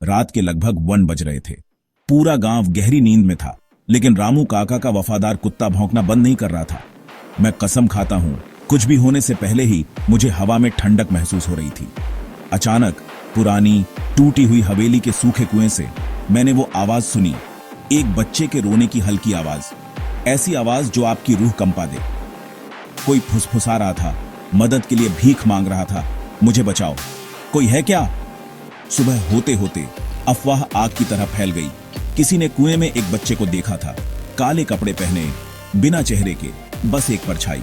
रात के लगभग 1 बज रहे थे। पूरा गांव गहरी नींद में था, लेकिन रामू काका का वफादार कुत्ता भौंकना बंद नहीं कर रहा था। मैं कसम खाता हूं, कुछ भी होने से पहले ही मुझे हवा में ठंडक महसूस हो रही थी। अचानक पुरानी टूटी हुई हवेली के सूखे कुएं से मैंने वो आवाज सुनी, एक बच्चे के रोने की हल्की आवाज, ऐसी आवाज जो आपकी रूह कंपा दे। कोई फुसफुसा रहा था, मदद के लिए भीख मांग रहा था, मुझे बचाओ, कोई है क्या? सुबह होते होते अफवाह आग की तरह फैल गई। किसी ने कुएं में एक बच्चे को देखा था, काले कपड़े पहने, बिना चेहरे के, बस एक परछाई।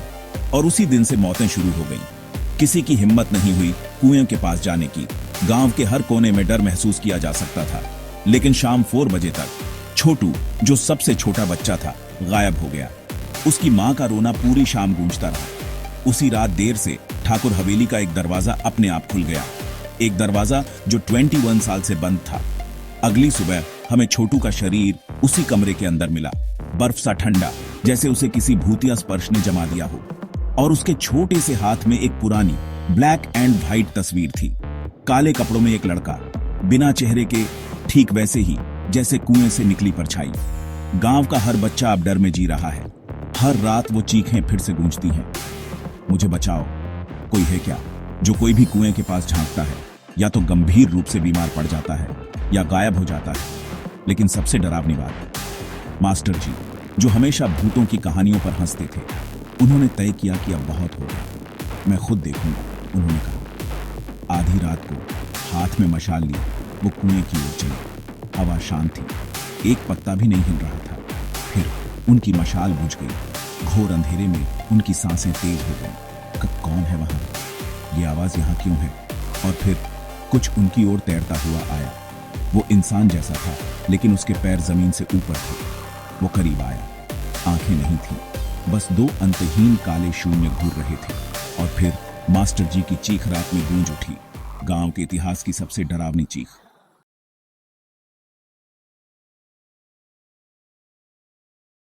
और उसी दिन से मौतें शुरू हो गईं। किसी की हिम्मत नहीं हुई कुएं के पास जाने की। गांव के हर कोने में डर महसूस किया जा सकता था। लेकिन शाम 4 बजे तक छोटू, जो सबसे छोटा बच्चा था, गायब हो गया। उसकी मां का रोना पूरी शाम गूंजता रहा। उसी रात देर से ठाकुर हवेली का एक दरवाजा अपने आप खुल गया, एक दरवाजा जो 21 साल से बंद था। अगली सुबह हमें छोटू का शरीर उसी कमरे के अंदर मिला, बर्फ सा ठंडा, जैसे उसे किसी भूतिया स्पर्श ने जमा दिया हो। और उसके छोटे से हाथ में एक पुरानी ब्लैक एंड व्हाइट तस्वीर थी। काले कपड़ों में एक लड़का, बिना चेहरे के, ठीक वैसे ही जैसे कुएं से निकली परछाई। गांव का हर बच्चा अब डर में जी रहा है। हर रात वो चीखें फिर से गूंजती हैं, मुझे बचाओ, कोई है क्या? जो कोई भी कुएं के पास झांकता है या तो गंभीर रूप से बीमार पड़ जाता है या गायब हो जाता है। लेकिन सबसे डरावनी बात, मास्टर जी, जो हमेशा भूतों की कहानियों पर हंसते थे, उन्होंने तय किया कि अब बहुत हो गया, मैं खुद देखूंगा, उन्होंने कहा। आधी रात को हाथ में मशाल लिए वो कुएं की ओर चले। हवा शांत थी, एक पत्ता भी नहीं हिल रहा था। फिर उनकी मशाल बुझ गई। घोर अंधेरे में उनकी सांसें तेज हो गईं। कौन है वहां? ये आवाज यहां क्यों है? और फिर कुछ उनकी ओर तैरता हुआ आया। वो इंसान जैसा था, लेकिन उसके पैर जमीन से ऊपर थे। वो करीब आया, आंखें नहीं थी, बस 2 अंतहीन काले शून्य घूर रहे थे। और फिर मास्टर जी की चीख रात में गूंज उठी, गांव के इतिहास की सबसे डरावनी चीख।